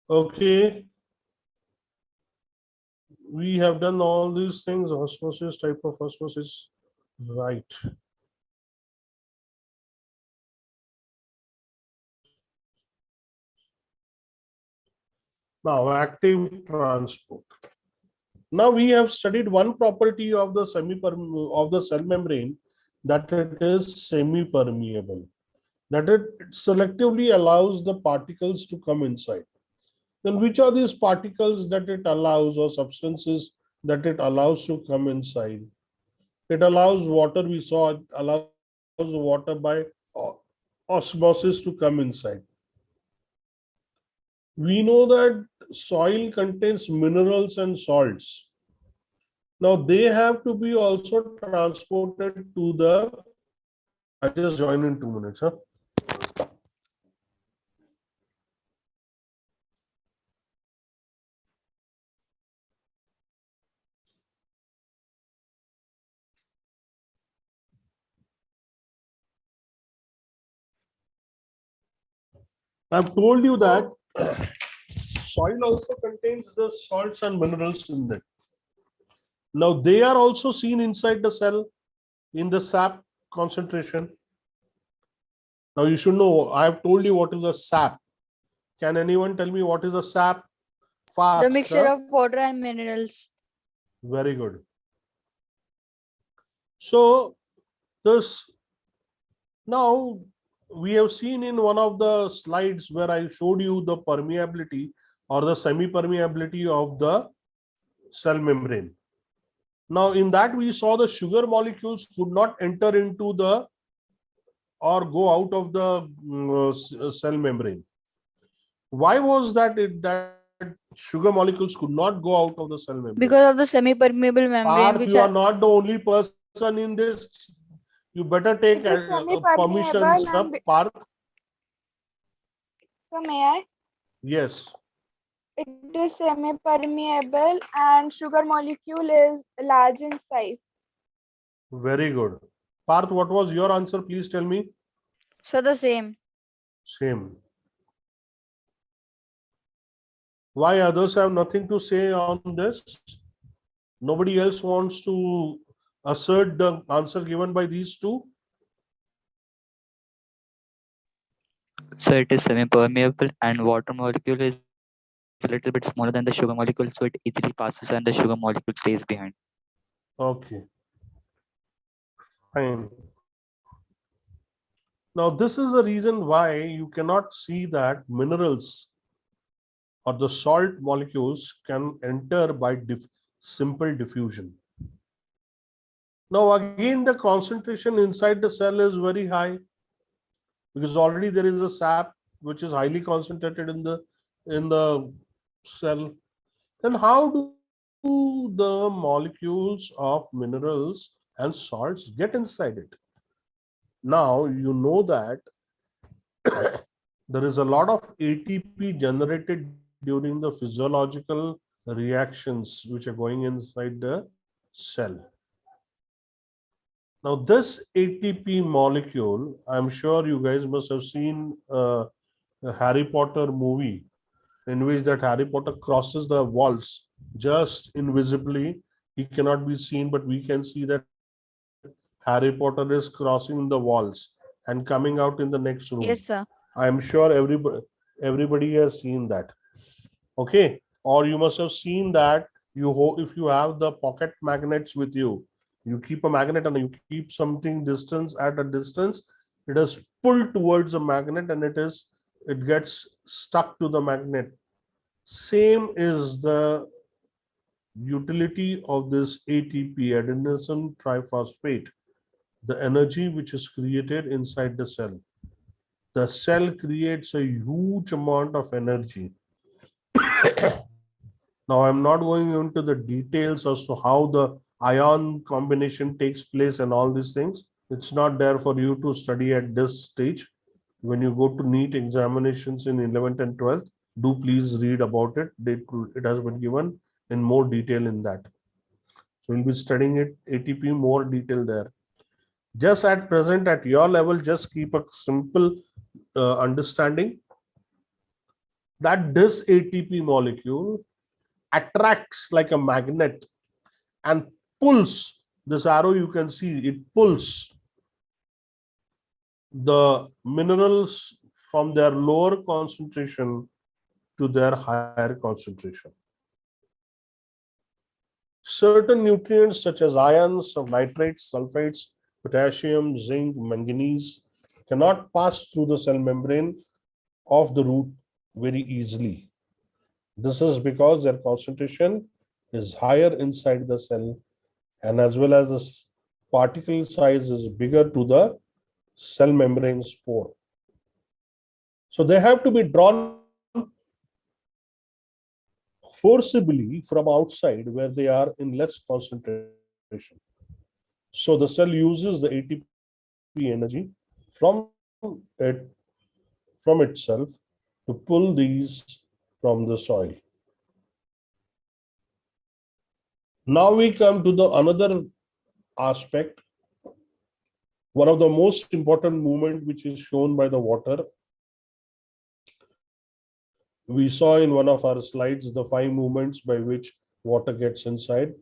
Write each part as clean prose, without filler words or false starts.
Okay, we have done all these things, osmosis, type of osmosis, right. Now, active transport. Now we have studied one property of the of the cell membrane, that it is semi-permeable, that it selectively allows the particles to come inside. Then which are these particles that it allows, or substances that it allows to come inside? It allows water, we saw it allows water by osmosis to come inside. We know that soil contains minerals and salts. Now they have to be also transported to the, I just join in 2 minutes, huh? I've told you that soil also contains the salts and minerals in it. Now they are also seen inside the cell in the sap concentration. Now you should know, I have told you what is a sap. Can anyone tell me what is a sap? The Fast, mixture huh? of water and minerals. Very good. So this, now we have seen in one of the slides where I showed you the permeability or the semi-permeability of the cell membrane. Now in that we saw the sugar molecules could not enter into the or go out of the cell membrane. Why was that that sugar molecules could not go out of the cell membrane? Because of the semi-permeable membrane, Parth, which you are are not the only person in this. You better take It is permissions, semi-permeable na, and Parth? so may I? Yes. It is semi-permeable and sugar molecule is large in size. Very good. Parth, what was your answer? Please tell me. so the same. Same. Why others have nothing to say on this? Nobody else wants to assert the answer given by these two? So it is semi-permeable and water molecule is a little bit smaller than the sugar molecule, so it easily passes and the sugar molecule stays behind. Okay, fine. Now, this is the reason why you cannot see that minerals or the salt molecules can enter by simple diffusion. Now, again, the concentration inside the cell is very high because already there is a sap which is highly concentrated in the cell. Then how do the molecules of minerals and salts get inside it? Now you know that there is a lot of ATP generated during the physiological reactions which are going inside the cell. Now this ATP molecule, I'm sure you guys must have seen a Harry Potter movie in which that Harry Potter crosses the walls just invisibly. He cannot be seen, but we can see that Harry Potter is crossing the walls and coming out in the next room. Yes, sir. I am sure everybody has seen that. Okay, or you must have seen that if you have the pocket magnets with you, you keep a magnet and you keep something distance at a distance, it is pulled towards a magnet and it gets stuck to the magnet. Same is the utility of this ATP, adenosine triphosphate, the energy which is created inside the cell. The cell creates a huge amount of energy. Now, I'm not going into the details as to how the ion combination takes place and all these things. It's not there for you to study at this stage. When you go to NEET examinations in 11th and 12th, do please read about it. It has been given in more detail in that. So we'll be studying it ATP more detail there. Just at present, at your level, just keep a simple understanding that this ATP molecule attracts like a magnet and pulls this arrow. You can see it pulls the minerals from their lower concentration to their higher concentration. Certain nutrients such as ions, nitrates, sulfates, potassium, zinc, manganese cannot pass through the cell membrane of the root very easily. This is because their concentration is higher inside the cell, and as well as the particle size is bigger to the cell membrane spore. So they have to be drawn forcibly from outside where they are in less concentration. So the cell uses the ATP energy from it from itself to pull these from the soil. Now we come to the another aspect, one of the most important movement which is shown by the water. We saw in one of our slides the 5 movements by which water gets inside.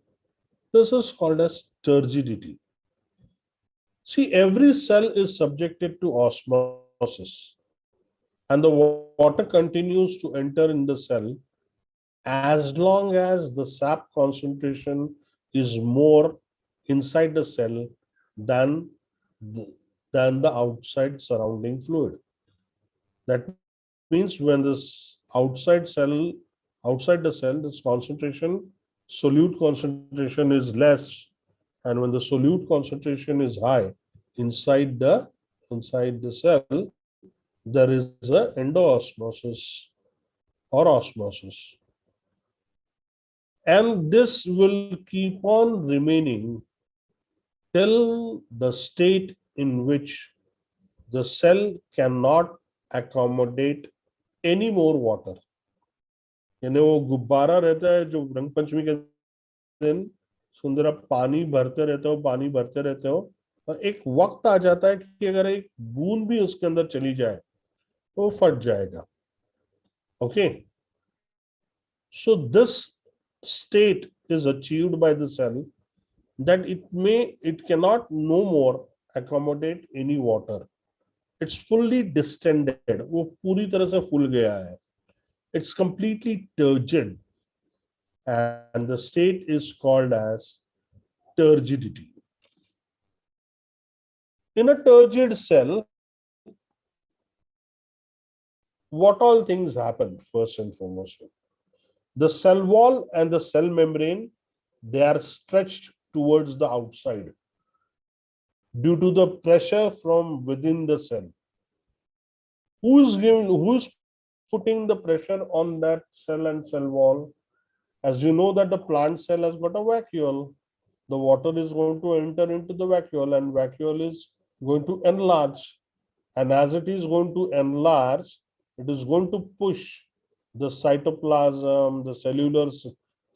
This is called as turgidity. See, every cell is subjected to osmosis, and the water continues to enter in the cell as long as the sap concentration is more inside the cell than the outside surrounding fluid. That means when this outside the cell, this concentration, solute concentration is less, and when the solute concentration is high inside the cell, there is a endoosmosis or osmosis, and this will keep on remaining till the state in which the cell cannot accommodate any more water. यानी वो गुब्बारा रहता है जो रंग पंचमी के दिन सुंदर आप पानी भरते रहते हो और एक वक्त आ जाता है कि अगर एक बूंद भी उसके अंदर चली जाए तो वो फट जाएगा. Okay, so this state is achieved by the cell that it cannot no more accommodate any water. It's fully distended, वो पूरी तरह से फूल गया है. It's completely turgid, and the state is called as turgidity. In a turgid cell, what all things happen? First and foremost, the cell wall and the cell membrane, they are stretched towards the outside due to the pressure from within the cell. Who's putting the pressure on that cell and cell wall? As you know that the plant cell has got a vacuole. The water is going to enter into the vacuole, and vacuole is going to enlarge. And as it is going to enlarge, it is going to push the cytoplasm, the cellular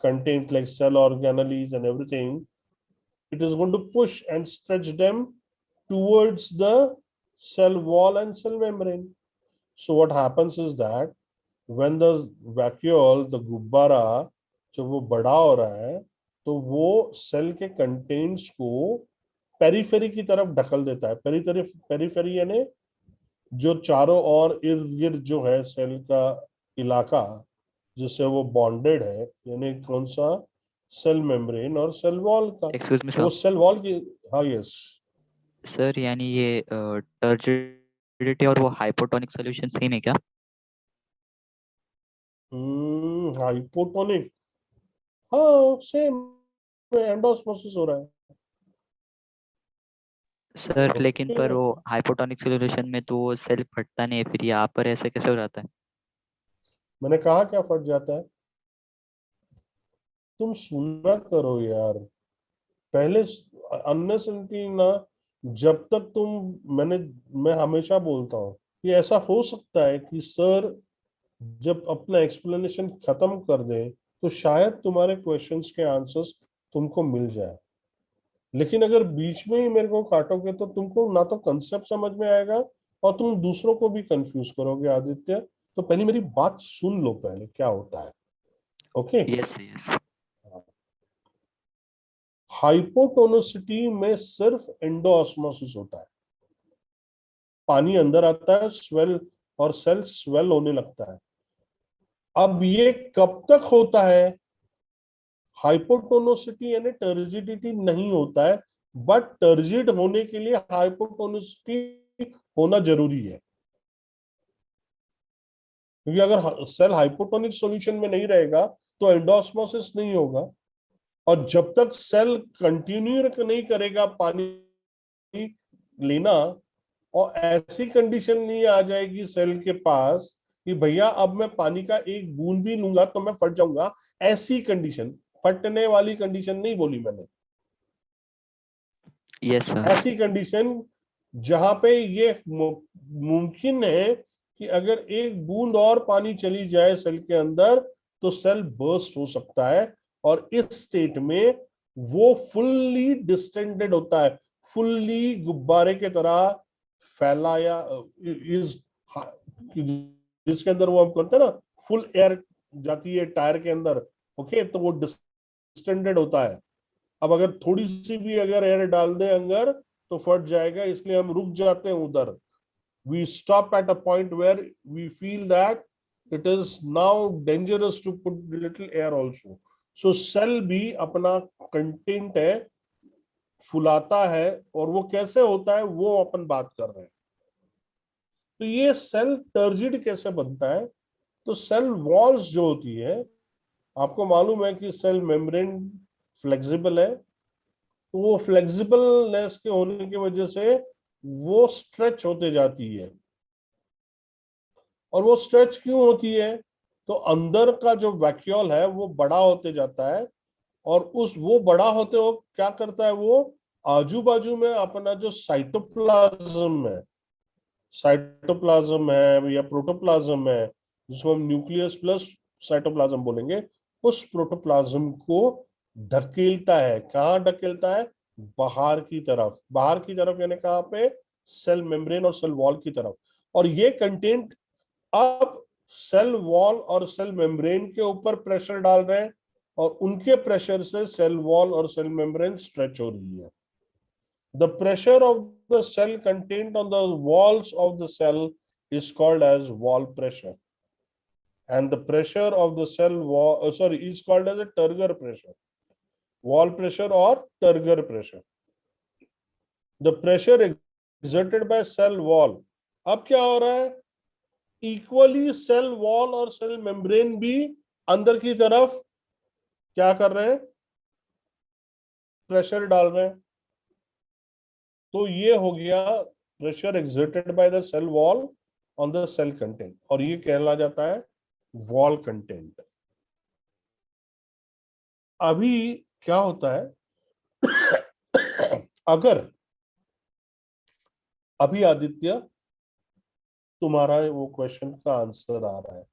content like cell organelles and everything. It is going to push and stretch them towards the cell wall and cell membrane. So what happens is that when the vacuole, the gubbara, जब वो बड़ा हो रहा है तो वो cell के contents को पेरिफेरी की तरफ ढकल देता है. पेरिफेरी यानी जो चारों ओर इर्द गिर्द जो है सेल का इलाका जिससे वो बॉन्डेड है, यानी कौन सा, सेल मेम्ब्रेन और सेल वॉल का. एक्सक्यूज मी वो सर. सेल वॉल की, हाँ यस सर यानी ये टर्जिडिटी और वो हाइपोटोनिक सॉल्यूशन सेम है क्या? हाइपोटोनिक, हाँ सेम, एंडोस्मोसिस हो रहा है सर लेकिन पर वो हाइपोटोनिक सॉल्यूशन में तो सेल फटता नहीं है, फिर यहाँ पर ऐसे कैसे हो जाता है? मैंने कहा क्या फट जाता है, तुम सुनना करो यार पहले. अननेसेसरी ना, जब तक मैं हमेशा बोलता हूँ कि ऐसा हो सकता है कि सर जब अपना एक्सप्लेनेशन खत्म कर दे तो शायद तुम्हारे क्वेश्चंस के आंसर्स तुमको मिल जाए, लेकिन अगर बीच में ही मेरे को काटोगे तो तुमको ना तो कंसेप्ट समझ में आएगा और तुम दूसरों को भी कंफ्यूज करोगे आदित्य. तो पहले मेरी बात सुन लो, पहले क्या होता है। Okay, Yes, sir, yes. हाइपोटोनिसिटी में सिर्फ एंडोऑस्मोसिस होता है, पानी अंदर आता है, स्वेल और सेल स्वेल होने लगता है। अब ये कब तक होता है? हाइपोटोनिसिटी यानी टर्जिडिटी नहीं होता है, बट टर्जिड होने के लिए हाइपोटोनिसिटी होना जरूरी है, क्योंकि अगर सेल हाइपोटोनिक सॉल्यूशन में नहीं रहेगा तो एंडोऑस्मोसिस नहीं होगा। और जब तक सेल कंटिन्यू नहीं करेगा पानी लेना, और ऐसी कंडीशन नहीं आ जाएगी सेल के पास कि भैया अब मैं पानी का एक बूंद भी लूंगा तो मैं फट जाऊंगा, ऐसी कंडीशन, फटने वाली कंडीशन नहीं बोली मैंने, Yes, sir. ऐसी कंडीशन जहां पे ये मुमकिन है कि अगर एक बूंद और पानी चली जाए सेल के अंदर तो सेल बर्स्ट हो सकता है, और इस स्टेट में वो फुल्ली डिस्टेंडेड होता है, फुल्ली गुब्बारे के तरह फैलाया, इज जिसके अंदर वो हम करते हैं ना, फुल एयर जाती है टायर के अंदर। ओके, तो वो डिस्टेंडेड होता है। अब अगर थोड़ी सी भी अगर एयर डाल दें अंदर तो फट जाएगा, इसलिए हम रुक जाते हैं उधर। We stop at a point where we feel that it is now dangerous to put little air also. So cell भी अपना कंटेंट है फुलाता है, और वो कैसे होता है वो अपन बात कर रहे हैं। तो ये सेल टर्जिड कैसे बनता है? तो सेल वॉल्स जो होती है, आपको मालूम है कि सेल मेम्ब्रेन फ्लेक्सिबल है, तो वो फ्लेक्सिबलनेस के होने की वजह से वो स्ट्रेच होते जाती है। और वो स्ट्रेच क्यों होती है? तो अंदर का जो वैक्यूल है वो बड़ा होते जाता है, और उस वो बड़ा होते हो क्या करता है, वो आजू बाजू में अपना जो साइटोप्लाज्म है या प्रोटोप्लाज्म है, जिसको हम न्यूक्लियस प्लस साइटोप्लाज्म बोलेंगे, उस प्रोटोप्लाज्म को धकेलता है। कहाँ धकेलता है? बाहर की तरफ। बाहर की तरफ यानी कहाँ पे? सेल मेम्ब्रेन और सेल वॉल की तरफ। और ये कंटेंट अब सेल वॉल और सेल मेम्ब्रेन के ऊपर प्रेशर डाल रहे हैं, और उनके प्रेशर से सेल वॉल और सेल मेम्ब्रेन स्ट्रेच हो रही है। The pressure of the cell contained on the walls of the cell is called as wall pressure, and the pressure of the cell wall is called as a turgor pressure, wall pressure or turgor pressure. The pressure exerted by cell wall, अब क्या हो रहा है? Equally cell wall और cell membrane भी अंदर की तरफ क्या कर रहे हैं? प्रेशर डाल रहे हैं। तो ये हो गया pressure exerted by the cell wall on the cell content, और ये कहला जाता है वॉल कंटेंट। अभी क्या होता है अगर अभी आदित्य तुम्हारा वो क्वेश्चन का आंसर आ रहा है,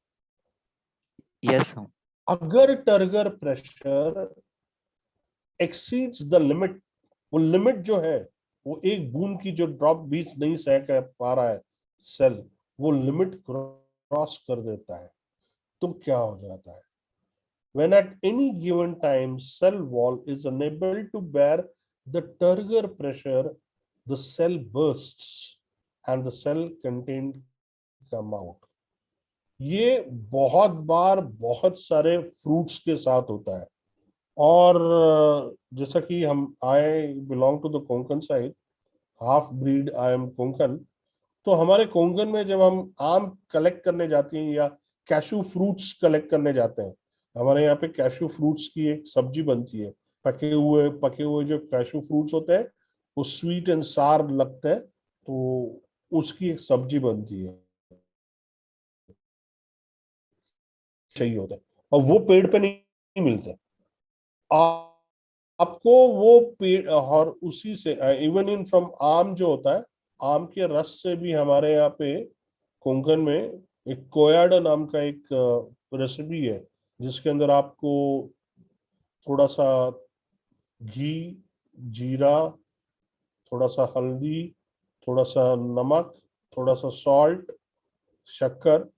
Yes, sir. अगर turgor pressure exceeds the limit, वो लिमिट जो है वो एक बूंद की जो ड्रॉप बीच नहीं सह कर पा रहा है सेल, वो लिमिट क्रॉस कर देता है, तो क्या हो जाता है? When at any given time cell wall is unable to bear the turgor pressure, the cell bursts and the cell contained come out. ये बहुत बार बहुत सारे फ्रूट्स के साथ होता है। और जैसा कि हम I belong to the Konkan side, half breed I am Konkan, तो हमारे कोंकण में जब हम आम कलेक्ट करने जाते हैं या कैशू फ्रूट्स कलेक्ट करने जाते हैं, हमारे यहाँ पे कैशू फ्रूट्स की एक सब्जी बनती है। पके हुए जो कैशू फ्रूट्स होते हैं वो स्वीट एंड सार लगते हैं, तो उसकी एक सब्जी बनती है, चाहिए होता है, और वो पेड़ पे नहीं मिलते। आपको वो पेड़, और उसी से इवन इन फ्रॉम आम जो होता है, आम के रस से भी हमारे यहाँ पे कोंकण में एक कोयाडा नाम का एक रेसिपी है, जिसके अंदर आपको थोड़ा सा घी, जीरा, थोड़ा सा हल्दी, थोड़ा सा नमक, थोड़ा सा सॉल्ट, शक्कर,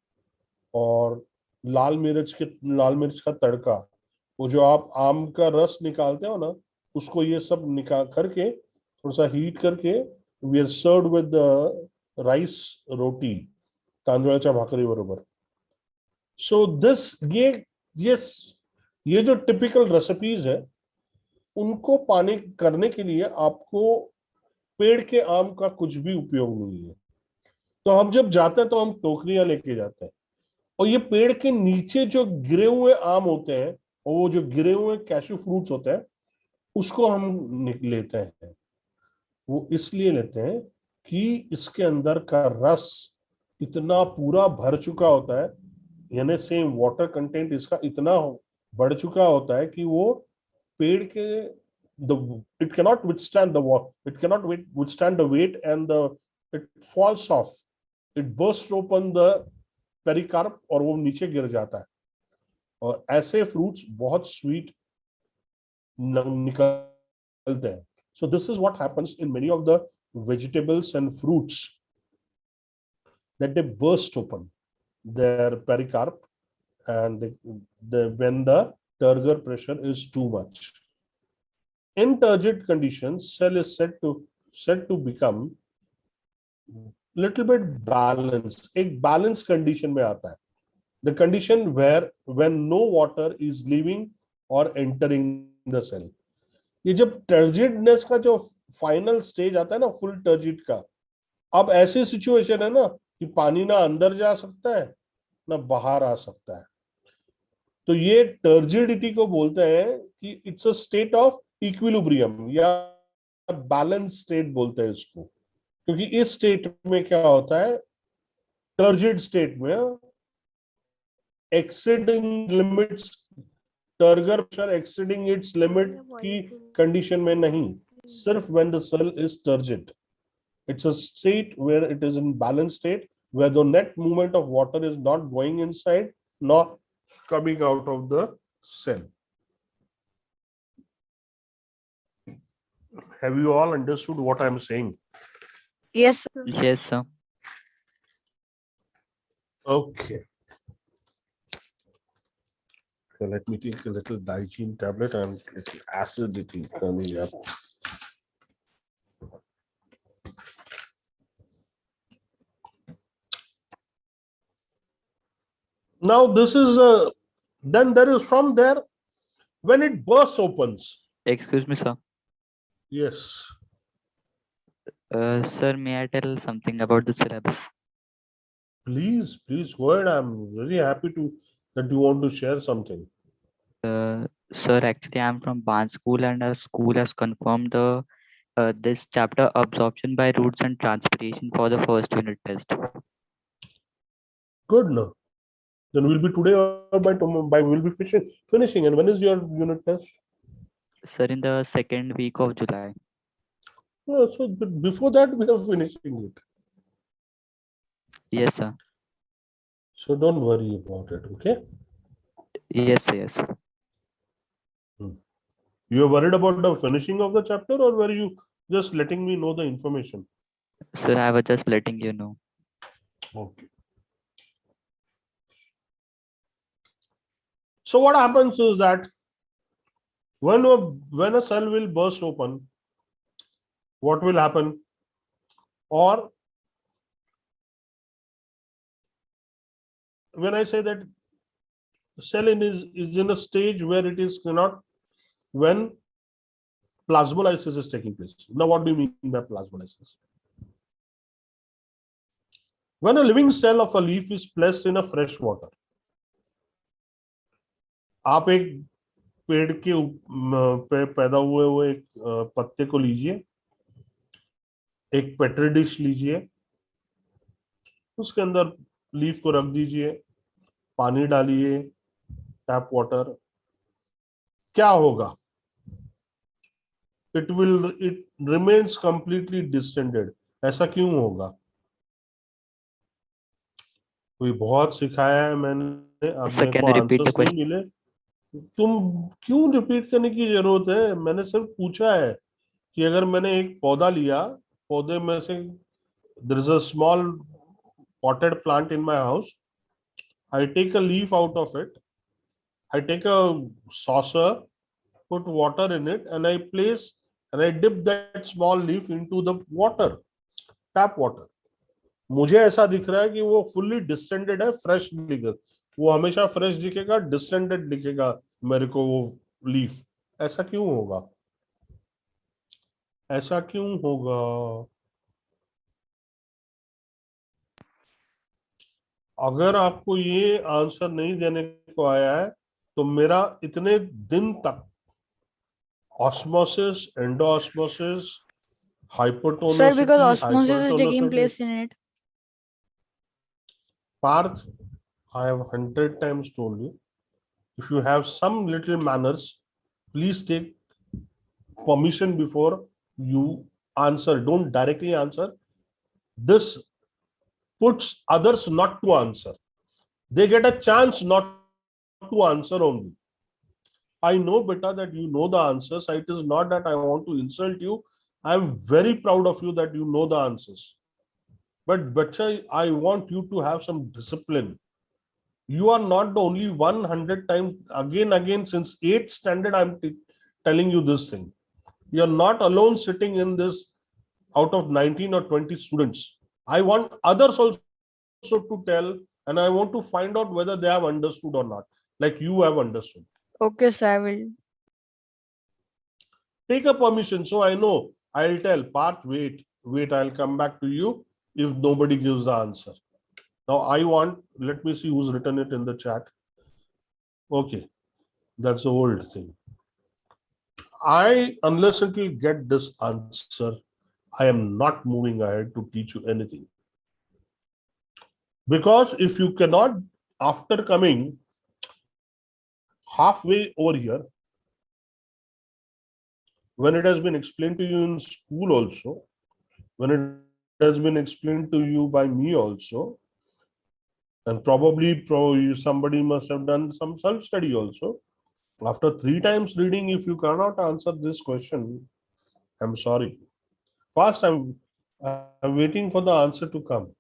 और लाल मिर्च का तड़का, वो जो आप आम का रस निकालते हो ना, उसको ये सब निकाल करके थोड़ा सा हीट करके we are served with rice roti, तांदळाच्या भाकरी बरोबर. सो दिस ये जो टिपिकल रेसिपीज है, उनको पाने करने के लिए आपको पेड़ के आम का कुछ भी उपयोग नहीं है. तो हम जब जाते हैं तो हम टोकरियां लेके जाते हैं, और ये पेड़ के नीचे जो गिरे हुए आम होते हैं, और वो जो गिरे हुए कैशू फ्रूट्स होते हैं, उसको हम लेते हैं. वो इसलिए लेते हैं कि इसके अंदर का रस इतना पूरा भर चुका होता है, यानी सेम वाटर कंटेंट इसका इतना बढ़ चुका होता है कि वो पेड़ के it cannot withstand it cannot withstand the weight, and it falls off, it bursts open the pericarp, और वो नीचे गिर जाता है. और ऐसे फ्रूट्स बहुत स्वीट निकलते हैं. So this is what happens in many of the vegetables and fruits, that they burst open their pericarp, and when the turgor pressure is too much. In turgid conditions, cell is said to become little bit balanced. एक balance condition में आता है. The condition where when no water is leaving or entering the cell. ये जब टर्जिडनेस का जो final stage आता है ना, फुल टर्जिड का, अब ऐसी सिचुएशन है ना कि पानी ना अंदर जा सकता है ना बाहर आ सकता है. तो ये टर्जिडिटी को बोलते हैं कि it's a state of equilibrium, या बैलेंस स्टेट बोलते हैं इसको. क्योंकि इस स्टेट में क्या होता है, टर्जिड स्टेट में exceeding limits, turgor pressure exceeding its limit की कंडीशन में नहीं, सिर्फ when the cell is turgid. It's a state where it is in balance state, where the net movement of water is not going inside nor coming out of the cell. Have you all understood what I'm saying? Yes, sir. Yes, sir. Okay. So let me take a little Digene tablet, and little acidity coming up. Now this is then there is from there when it bursts opens. Excuse me, sir. Yes. Sir, may I tell something about the syllabus? Please go ahead. I'm very happy that you want to share something. Sir, actually, I'm from Barnes School, and our school has confirmed the this chapter, absorption by roots and transpiration, for the first unit test. Good, no? Then we'll be today or by tomorrow. We'll be finishing. And when is your unit test? Sir, in the second week of July. Oh, so before that we are finishing it. Yes, sir. So don't worry about it. Okay. Yes, sir. Yes. You are worried about the finishing of the chapter, or were you just letting me know the information? Sir, I was just letting you know. Okay. So what happens is that when a cell will burst open, what will happen? Or when I say that cell is in a stage where it is not, when plasmolysis is taking place. Now, what do you mean by plasmolysis? When a living cell of a leaf is placed in a fresh water, आप एक पेड़ के पे पैदा हुए एक पत्ते को लीजिए, एक पेट्री डिश लीजिए, उसके अंदर लीफ को रख दीजिए, पानी डालिए, टैप वाटर. क्या होगा? it remains completely distended. ऐसा क्यों होगा? कोई बहुत सिखाया है मैंने, अपने को आंसर्स नहीं मिले. तुम क्यों रिपीट करने की जरूरत है? मैंने सिर्फ पूछा है कि अगर मैंने एक पौधा लिया, पौधे में से there is a small potted plant in my house, I take a leaf out of it. I take a saucer, put water in it, and I place and I dip that small leaf into the water, tap water. मुझे ऐसा दिख रहा है कि वो fully distended है, fresh दिखेगा, वो हमेशा फ्रेश दिखेगा, डिस्टेंडेड दिखेगा मेरे को वो लीफ. ऐसा क्यों होगा? ऐसा क्यों होगा? अगर आपको ये आंसर नहीं देने को आया है तो मेरा इतने दिन तक osmosis, endosmosis, Sir, hypertonicity, because osmosis is taking hypertonicity. place in it. Parth, I have 100 times told you, if you have some little manners, please take permission before you answer. Don't directly answer. This puts others not to answer. They get a chance not to answer only. I know, beta, that you know the answers. It is not that I want to insult you. I am very proud of you that you know the answers. But bacha, I want you to have some discipline. You are not the only 100 times again since 8th standard I'm telling you this thing. You are not alone sitting in this out of 19 or 20 students. I want others also to tell, and I want to find out whether they have understood or not, like you have understood. Okay, sir, I will. Take a permission, so I know. I'll tell Parth, wait, I'll come back to you if nobody gives the answer. Now I want, let me see who's written it in the chat. Okay, that's the old thing. Unless until you get this answer, I am not moving ahead to teach you anything. Because if you cannot, after coming halfway over here, when it has been explained to you in school also, when it has been explained to you by me also, and probably somebody must have done some self-study also. After 3 times reading, if you cannot answer this question, I'm sorry. First, I'm waiting for the answer to come.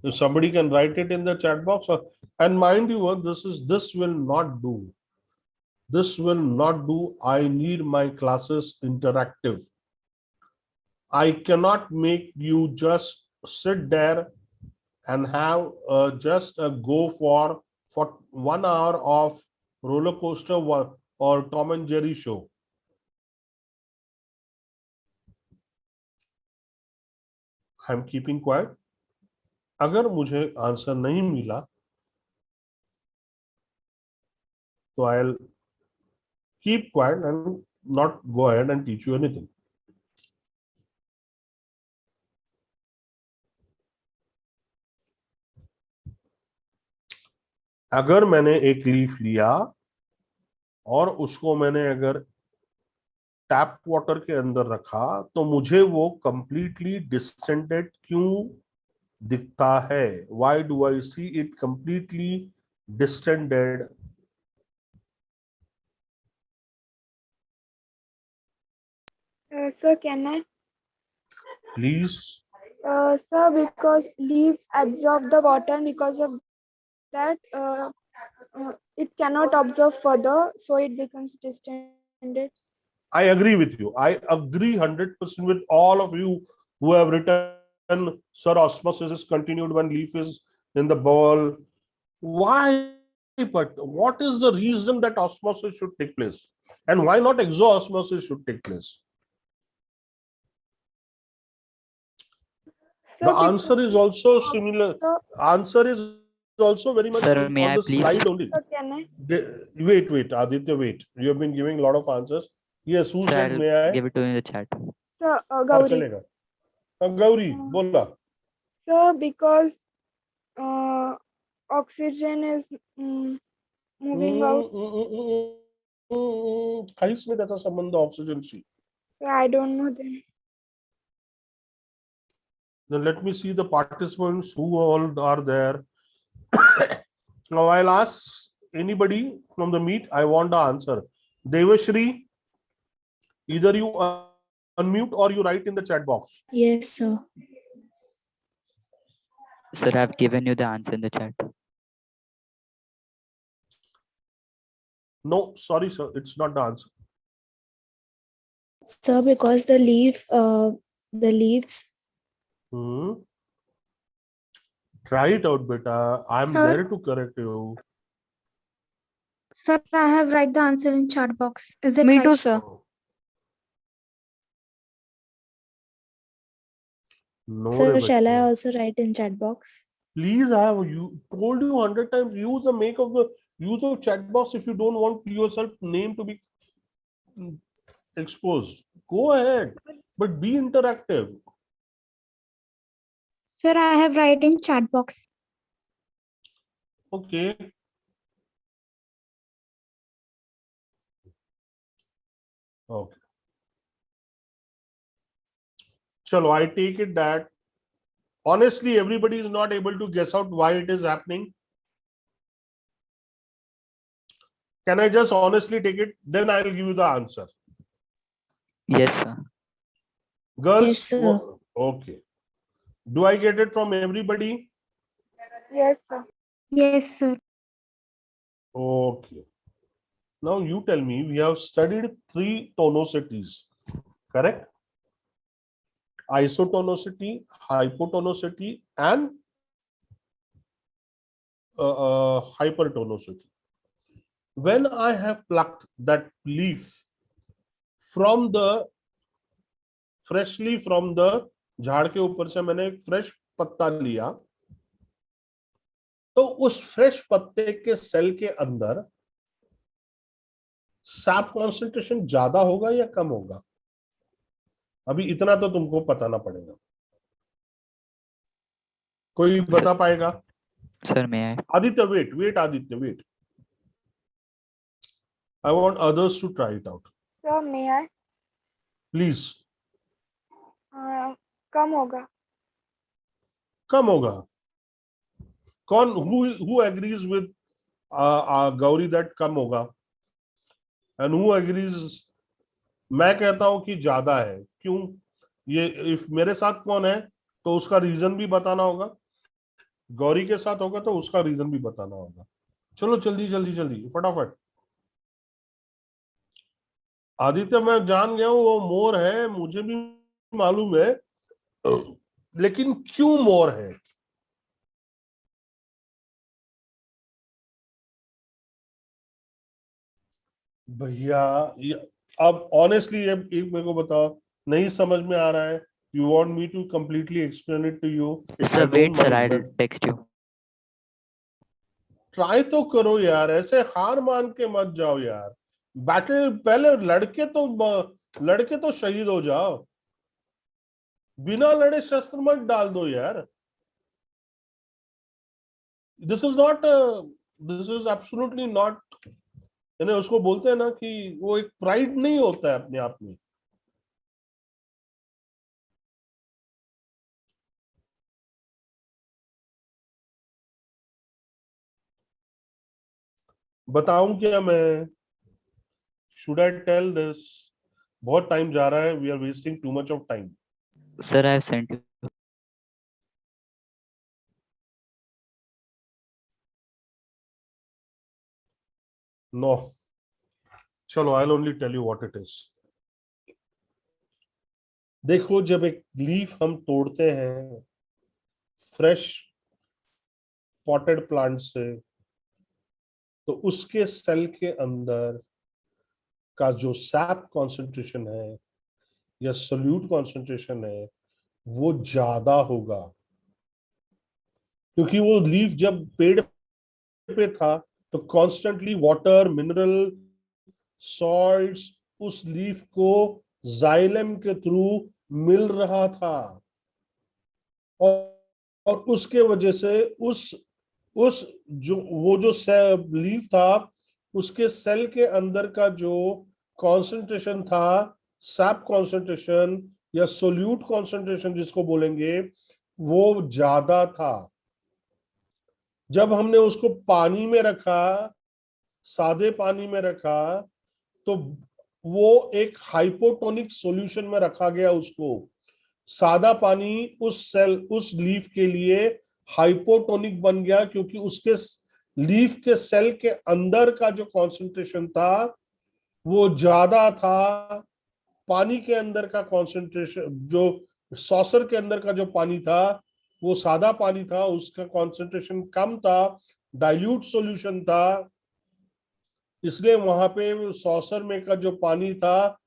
If somebody can write it in the chat box, and mind you, this will not do. This will not do. I need my classes interactive. I cannot make you just sit there and have just a go for 1 hour of roller coaster or Tom and Jerry show. I'm keeping quiet. अगर मुझे answer नहीं मिला तो I'll keep quiet and not go ahead and teach you anything. अगर मैंने एक leaf लिया और उसको मैंने अगर टैप वाटर के अंदर रखा तो मुझे वो कंप्लीटली डिस्टेंडेड क्यों दिखता है? Why do I see it completely distended? Sir, can I? Please. Sir, because leaves absorb the water, and because of that, it cannot absorb further, so it becomes distended. I agree with you. I agree 100% with all of you who have written, sir, osmosis is continued when leaf is in the ball. Why? But what is the reason that osmosis should take place? And why not exoosmosis should take place? Sir, The answer is also similar. Answer is also very much Sir, on may I the please? slide only. Sir, can I? Wait, Aditya, wait. You have been giving a lot of answers. Yes, who Sir, said I'll may I? give it to you in the chat. Sir, हाँ, Gauri. चलेगा. Gauri, बोला. Sir, because oxygen is moving out. काहीच नाही त्याचा संबंध ऑक्सिजनशी. I don't know then. Then let me see the participants who all are there. Now I'll ask anybody from the meet. I want the answer. Devashri, either you unmute or you write in the chat box. Yes, sir. Sir, I've given you the answer in the chat. No, sorry, sir, it's not the answer. Sir, because the leaves. Hmm. Try it out, beta. I'm Sure. there to correct you. Sir, I have write the answer in chat box. Is it Me right? too, sir. Oh. No, Sir, re shall I bachcho. also write in chat box? Please, I have you told you 100 times. Use of chat box if you don't want yourself name to be exposed. Go ahead, but be interactive. Sir, I have write in chat box. Okay. Okay. Chalo, I take it that honestly everybody is not able to guess out why it is happening. Can I just honestly take it? Then I'll give you the answer. Yes, sir. Girls, Yes, sir. okay. Do I get it from everybody? Yes, sir. Yes, sir. Okay. Now you tell me, we have studied 3 tonosities, correct? Isotonicity, hypotonicity, and hypertonicity. When I have plucked that leaf from the freshly from the झाड़ के ऊपर से मैंने एक fresh पत्ता लिया, तो उस फ्रेश पत्ते के सेल के अंदर सैप कॉन्सेंट्रेशन ज्यादा होगा या कम होगा? अभी इतना तो तुमको बताना पड़ेगा. कोई बता पाएगा? Sir, may I? Aditya, wait, Aditya, wait. I want others to try it out. Sir, may I? Please. कम होगा. कम होगा. कौन who agrees with Gauri that कम होगा? And who agrees? मैं कहता हूं कि ज्यादा है. क्यों? ये if मेरे साथ कौन है तो उसका रीजन भी बताना होगा. गौरी के साथ होगा तो उसका रीजन भी बताना होगा. चलो जल्दी फटाफट. आदित्य, मैं जान गया हूं वो मोर है, मुझे भी मालूम है, लेकिन क्यों मोर है? भैया, अब ऑनेस्टली एक मेरे को बताओ, नहीं समझ में आ रहा है, you want me to completely explain it to you? Sir, wait, sir. I'll text you. Try तो करो यार, ऐसे हार मान के मत जाओ यार. बैटल पहले लड़के तो शहीद हो जाओ. बिना लड़े शस्त्र मत डाल दो यार. दिस इज एब्सोल्युटली नॉट, यानी उसको बोलते हैं ना कि वो एक प्राइड नहीं होता है अपने आप में. बताऊं क्या मैं? Should I tell this? बहुत टाइम जा रहा है. We are wasting too much of time. Sir, I have sent you. No, चलो, I will only tell you what it is. देखो, जब एक लीफ हम तोड़ते हैं फ्रेश पॉटेड प्लांट से, तो उसके सेल के अंदर का जो सैप कॉन्सेंट्रेशन है या सोल्यूट कॉन्सेंट्रेशन है वो ज्यादा होगा, क्योंकि वो लीफ जब पेड़ पे था तो कॉन्स्टेंटली वाटर, मिनरल, सॉल्ट्स उस लीफ को जाइलम के थ्रू मिल रहा था, और उसके वजह से उस जो लीफ था उसके सेल के अंदर का जो कॉन्सेंट्रेशन था, सैप कॉन्सेंट्रेशन या सोल्यूट कॉन्सेंट्रेशन जिसको बोलेंगे, वो ज्यादा था. जब हमने उसको पानी में रखा, सादे पानी में रखा, तो वो एक हाइपोटोनिक सॉल्यूशन में रखा गया. उसको सादा पानी उस लीफ के लिए हाइपोटोनिक बन गया क्योंकि उसके लीफ के सेल के अंदर का जो कॉन्सेंट्रेशन था वो ज्यादा था, पानी के अंदर का कॉन्सेंट्रेशन, जो सॉसर के अंदर का जो पानी था वो सादा पानी था, उसका कॉन्सेंट्रेशन कम था, डाइल्यूट सॉल्यूशन था, इसलिए वहां पे सॉसर में का जो पानी था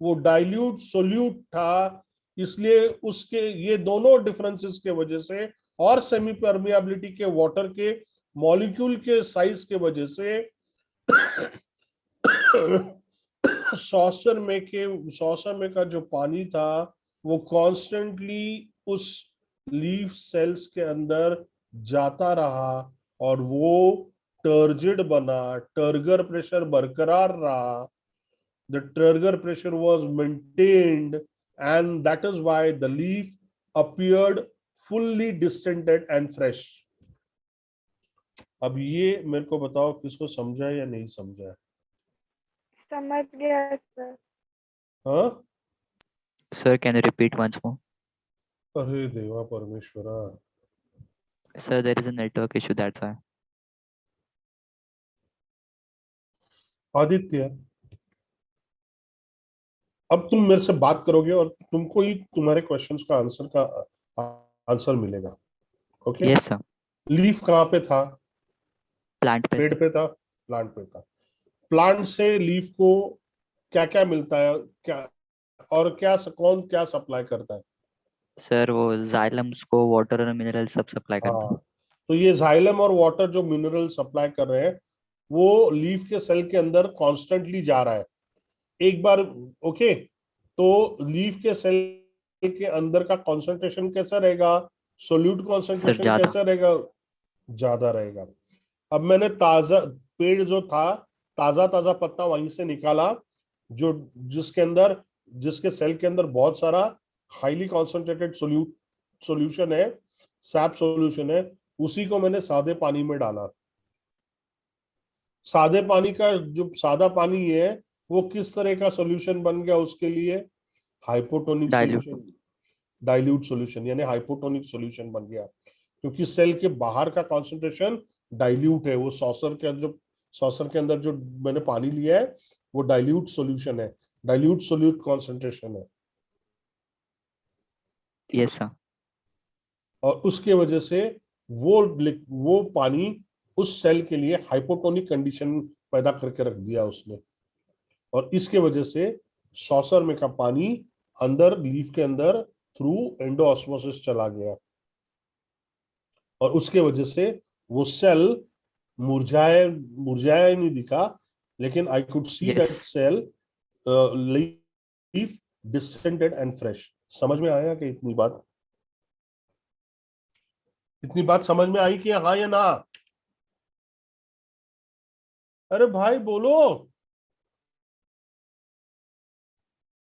वो डाइल्यूट सोल्यूट था, इसलिए उसके ये दोनों डिफरेंसेस के वजह से और सेमी परमिएबिलिटी के वाटर के मॉलिक्यूल के साइज के वजह से सॉसर में का जो पानी था वो कॉन्स्टेंटली उस लीफ सेल्स के अंदर जाता रहा और वो टर्जिड बना, टर्गर प्रेशर बरकरार रहा, the turgor pressure was maintained, and that is why the leaf appeared fully distended and fresh. अब ये मेरे को बताओ किसको समझा है या नहीं समझा है? समझ गया सर। हाँ? Sir, can you repeat once more? अरे देवा परमेश्वरा, Sir, there is a network issue, that's why. Aditya, अब तुम मेरे से बात करोगे और तुमको ही तुम्हारे क्वेश्चंस का आंसर मिलेगा। ओके? Yes, sir. लीफ कहाँ पे था? Plant पे पेड़ sir. पे था, प्लांट पे था। प्लांट से लीफ को क्या क्या मिलता है, क्या और कौन क्या सप्लाई करता है? Sir, वो xylem को water और mineral सब supply करता है. हाँ, तो ये जाइलम और वाटर जो मिनरल सप्लाई कर रहे हैं वो लीफ के सेल के अंदर कॉन्स्टेंटली जा रहा है। एक बार ओके, तो लीफ के सेल के अंदर का कॉन्सेंट्रेशन कैसा रहेगा? सोल्यूट कॉन्सेंट्रेशन ज्यादा। कैसा रहेगा? ज्यादा रहेगा। अब मैंने ताजा पेड़ जो था, ताजा ताजा पत्ता वहीं से निकाला, जो जिसके सेल के अंदर बहुत सारा हाईली कॉन्सेंट्रेटेड सोल्यूशन है, सैप सोल्यूशन है, उसी को मैंने सादे पानी में डाला। सादे पानी का जो सादा पानी है वो किस तरह का सॉल्यूशन बन गया उसके लिए? Hypotonic Dilute. Solution, dilute solution, यानी हाइपोटोनिक सॉल्यूशन बन गया क्योंकि सेल के बाहर का कॉन्सेंट्रेशन डाइल्यूट है। वो सॉसर के अंदर जो मैंने पानी लिया है वो डाइल्यूट सॉल्यूशन है, डाइल्यूट सोल्यूट कॉन्सेंट्रेशन है, Yes, sir. और उसके वजह से वो पानी उस सेल के लिए हाइपोटोनिक कंडीशन पैदा करके रख दिया उसने, और इसके वजह से सॉसर में का पानी अंदर लीफ के अंदर थ्रू एंडोऑस्मोसिस चला गया, और उसके वजह से वो सेल मुरझाया नहीं दिखा, लेकिन I could see that Yes. Cell leaf distended and fresh. समझ में आया कि इतनी बात समझ में आई कि हाँ या ना? अरे भाई बोलो,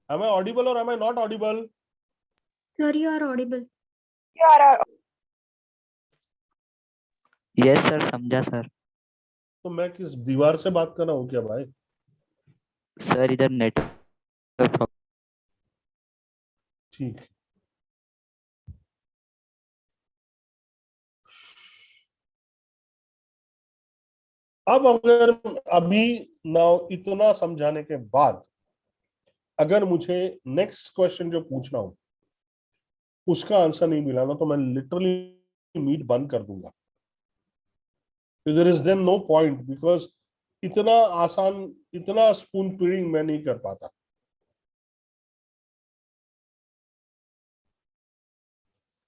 am I audible or am I not audible? Sir, you are audible. Yes, sir. समझा sir. तो मैं किस दीवार से बात कर रहा हूँ क्या भाई? Sir, इधर network. ठीक। अब अगर अभी नाउ इतना समझाने के बाद अगर मुझे नेक्स्ट क्वेश्चन जो पूछना हो उसका आंसर नहीं मिला ना, तो मैं लिटरली मीट बंद कर दूंगा। There is then no point, because इतना आसान, इतना स्पून फीडिंग मैं नहीं कर पाता।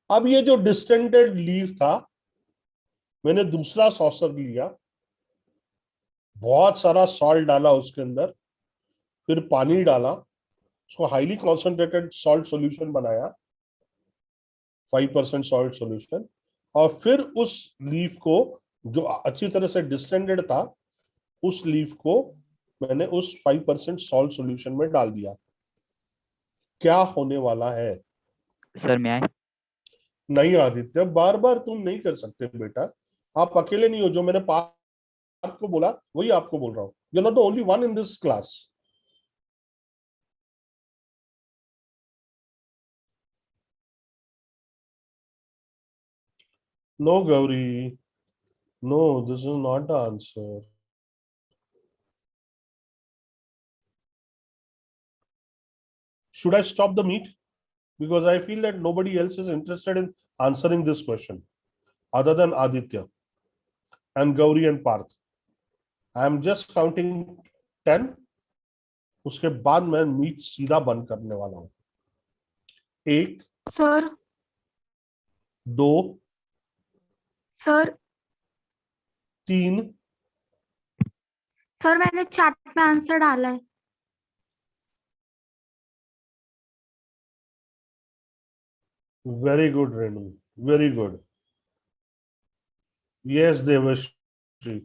अब ये जो डिस्टेंडेड लीफ था, मैंने दूसरा सॉसर लिया, बहुत सारा सॉल्ट डाला उसके अंदर, फिर पानी डाला, उसको हाईली कॉन्सेंट्रेटेड सॉल्ट सॉल्यूशन बनाया, 5% सॉल्ट सॉल्यूशन, और फिर उस लीफ को जो अच्छी तरह से डिस्टेंडेड था, उस लीफ को मैंने उस 5% सॉल्ट सॉल्यूशन में डाल दिया। क्या होने वाला है? Sir, may I? नहीं आदित्य, बार बार तुम नहीं कर सकते बेटा, आप अकेले नहीं हो। जो मैंने पार्थ को बोला वही आपको बोल रहा हूँ। You are not the only one in this class. No, Gauri. No, this is not the answer. Should I stop the meet? Because I feel that nobody else is interested in answering this question other than Aditya and Gauri and Parth. I am just counting 10. उसके बाद मैं meet सीधा बंद करने वाला हूं. 1, sir 2, sir 3, sir मैंने chat में आंसर डाला है. very good, Renu. Very good. Yes, Devashri.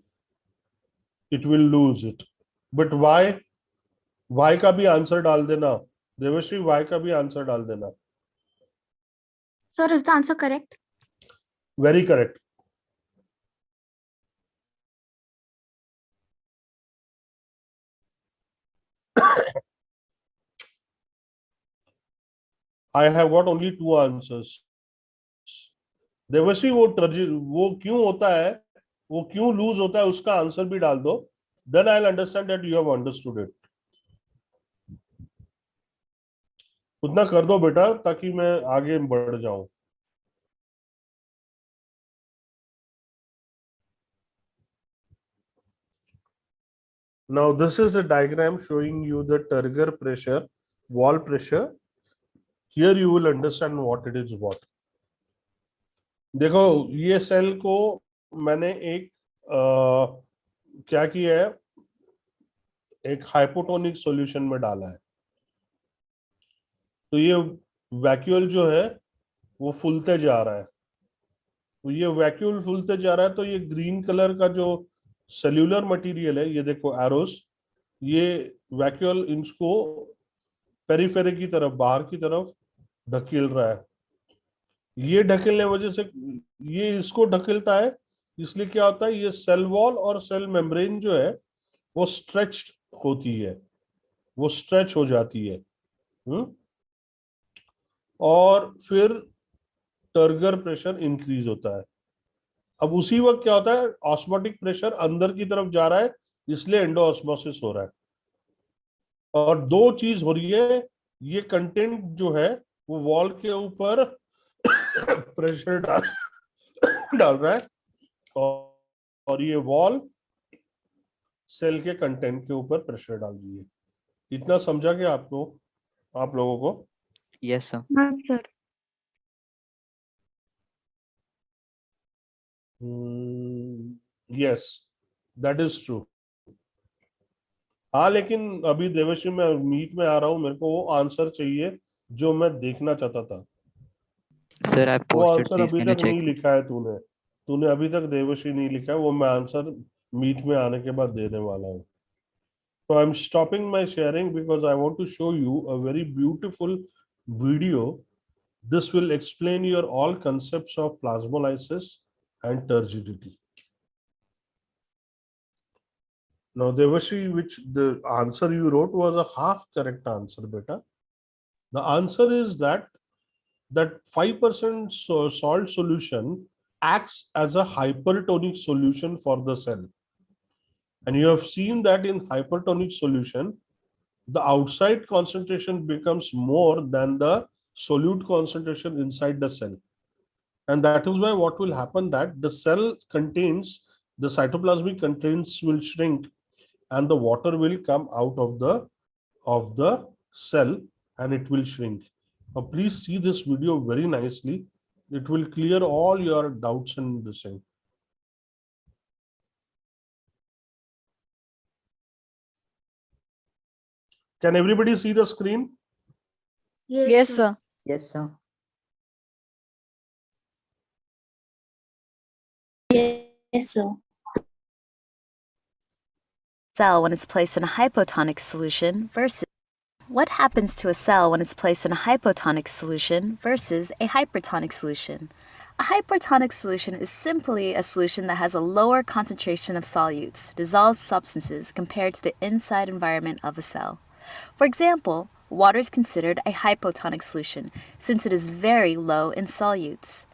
It will lose it. But why? Why का भी आंसर डाल देना. देवश्री, why का भी आंसर डाल देना. Sir is the answer correct? Very correct. I have got only 2 answers. Devashree वो क्यों होता है, वो क्यों लूज होता है, उसका आंसर भी डाल दो. Then I'll understand that you have understood it. उतना कर दो बेटा ताकि मैं आगे बढ़ जाऊं. Now this is a diagram showing you the turgor pressure, wall pressure. Here you will understand what it is what. देखो ये सेल को मैंने एक क्या किया है, एक हाइपोटोनिक सॉल्यूशन में डाला है. तो ये वैक्यूल जो है वो फूलते जा रहा है. तो ये वैक्यूल फूलते जा रहा है, तो ये ग्रीन कलर का जो सेल्यूलर मटेरियल है, ये देखो एरोस, ये वैक्यूल इसको पेरिफेरी की तरफ, बाहर की तरफ ढकेल रहा है. ये ढकेलने वजह से ये इसको ढकेलता है, इसलिए क्या होता है, ये सेल वॉल और सेल मेम्ब्रेन जो है वो स्ट्रेच्ड होती है, वो स्ट्रेच हो जाती है. और फिर टर्गर प्रेशर इंक्रीज होता है. अब उसी वक्त क्या होता है, ऑस्मोटिक प्रेशर अंदर की तरफ जा रहा है, इसलिए एंडोऑस्मोसिस हो रहा है. और 2 चीज हो रही है, ये कंटेंट जो है वो वॉल के ऊपर प्रेशर डाल रहा है, और ये वॉल सेल के कंटेंट के ऊपर प्रेशर डाल रही है. इतना समझा क्या आप लोगों को? Yes, sir. हाँ sir. Yes, that is true. हाँ, लेकिन अभी देवश्री मैं मीट में आ रहा हूँ, मेरे को वो आंसर चाहिए जो मैं देखना चाहता था. Sir, I वो posted. आंसर Please, अभी can you तक नहीं check? लिखा है तूने अभी तक देवश्री नहीं लिखा है. वो मैं आंसर मीट में आने के बाद देने वाला हूँ. So I'm stopping my sharing because I want to show you a very beautiful video. This will explain your all concepts of plasmolysis and turgidity. Now, Devashri, which the answer you wrote was a half correct answer, beta. The answer is that 5% salt solution acts as a hypertonic solution for the cell. And you have seen that in hypertonic solution, the outside concentration becomes more than the solute concentration inside the cell. And that is why what will happen, that the cell contains, the cytoplasmic contents will shrink and the water will come out of the cell and it will shrink. Now please see this video very nicely. It will clear all your doubts in this thing. Can everybody see the screen? Yes, sir. Yes, sir. Yes, sir. Cell when it's placed in a hypotonic solution versus what happens to a cell when it's placed in a hypotonic solution versus a hypertonic solution? A hypertonic solution is simply a solution that has a lower concentration of solutes, dissolved substances, compared to the inside environment of a cell. For example, water is considered a hypotonic solution since it is very low in solutes.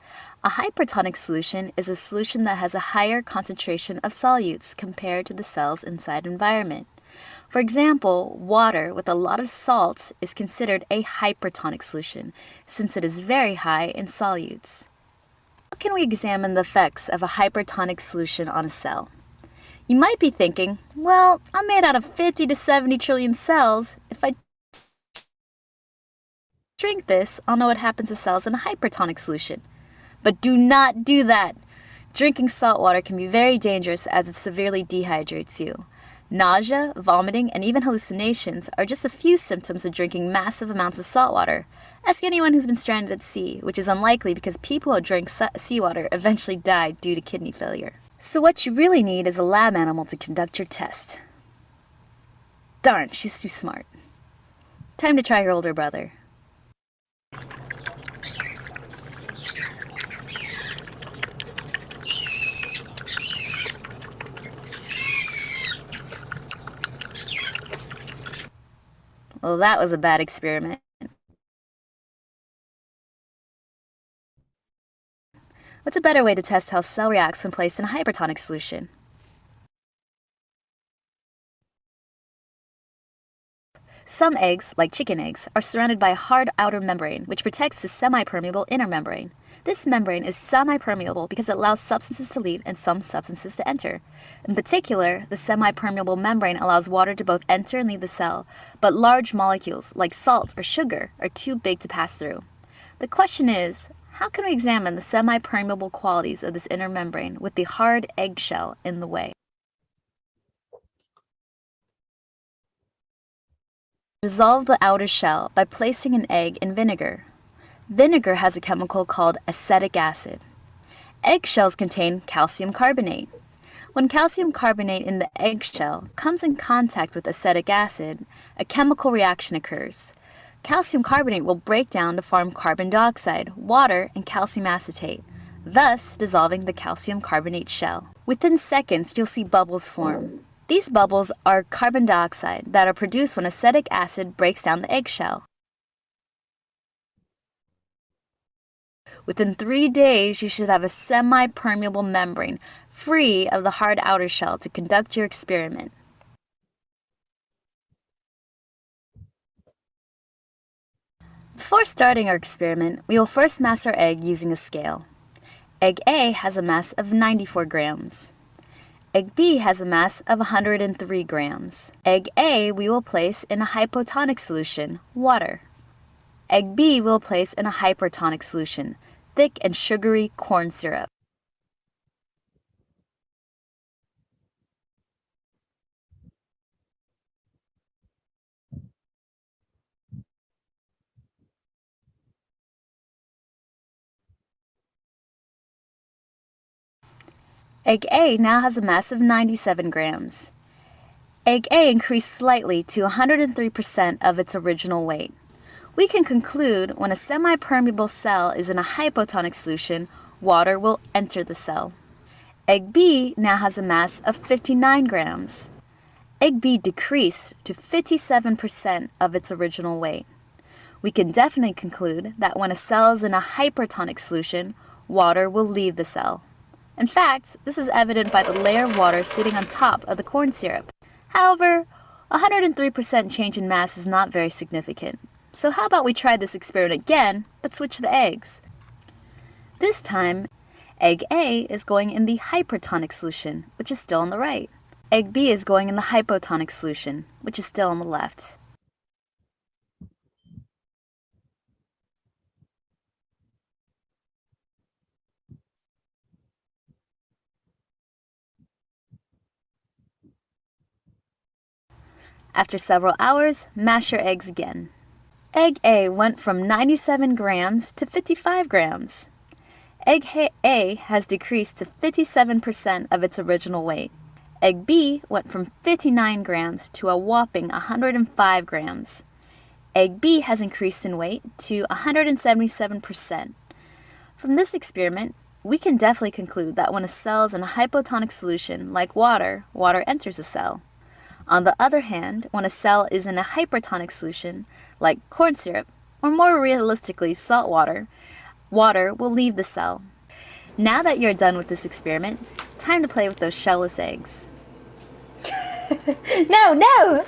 A hypertonic solution is a solution that has a higher concentration of solutes compared to the cell's inside environment. For example, water with a lot of salts is considered a hypertonic solution since it is very high in solutes. How can we examine the effects of a hypertonic solution on a cell? You might be thinking, well, I'm made out of 50 to 70 trillion cells. If I drink this, I'll know what happens to cells in a hypertonic solution. But do not do that. Drinking salt water can be very dangerous as it severely dehydrates you. Nausea, vomiting, and even hallucinations are just a few symptoms of drinking massive amounts of salt water. Ask anyone who's been stranded at sea, which is unlikely because people who drink seawater eventually die due to kidney failure. So what you really need is a lab animal to conduct your test. Darn, she's too smart. Time to try her older brother. Well, that was a bad experiment. What's a better way to test how a cell reacts when placed in a hypertonic solution? Some eggs, like chicken eggs, are surrounded by a hard outer membrane, which protects the semi-permeable inner membrane. This membrane is semi-permeable because it allows substances to leave and some substances to enter. In particular, the semi-permeable membrane allows water to both enter and leave the cell, but large molecules, like salt or sugar, are too big to pass through. The question is, how can we examine the semi-permeable qualities of this inner membrane with the hard eggshell in the way? Dissolve the outer shell by placing an egg in vinegar. Vinegar has a chemical called acetic acid. Eggshells contain calcium carbonate. When calcium carbonate in the eggshell comes in contact with acetic acid, a chemical reaction occurs. Calcium carbonate will break down to form carbon dioxide, water, and calcium acetate, thus dissolving the calcium carbonate shell. Within seconds, you'll see bubbles form. These bubbles are carbon dioxide that are produced when acetic acid breaks down the eggshell. Within 3 days, you should have a semi-permeable membrane free of the hard outer shell to conduct your experiment. Before starting our experiment, we will first mass our egg using a scale. Egg A has a mass of 94 grams. Egg B has a mass of 103 grams. Egg A we will place in a hypotonic solution, water. Egg B we will place in a hypertonic solution, thick and sugary corn syrup. Egg A now has a mass of 97 grams. Egg A increased slightly to 103% of its original weight. We can conclude when a semi-permeable cell is in a hypotonic solution, water will enter the cell. Egg B now has a mass of 59 grams. Egg B decreased to 57% of its original weight. We can definitely conclude that when a cell is in a hypertonic solution, water will leave the cell. In fact, this is evident by the layer of water sitting on top of the corn syrup. However, 103% change in mass is not very significant. So how about we try this experiment again, but switch the eggs? This time, egg A is going in the hypertonic solution, which is still on the right. Egg B is going in the hypotonic solution, which is still on the left. After several hours, mash your eggs again. Egg A went from 97 grams to 55 grams. Egg A has decreased to 57% of its original weight. Egg B went from 59 grams to a whopping 105 grams. Egg B has increased in weight to 177%. From this experiment, we can definitely conclude that when a cell is in a hypotonic solution, like water, water enters the cell. On the other hand, when a cell is in a hypertonic solution, like corn syrup, or more realistically salt water, water will leave the cell. Now that you're done with this experiment, time to play with those shellless eggs. No, no!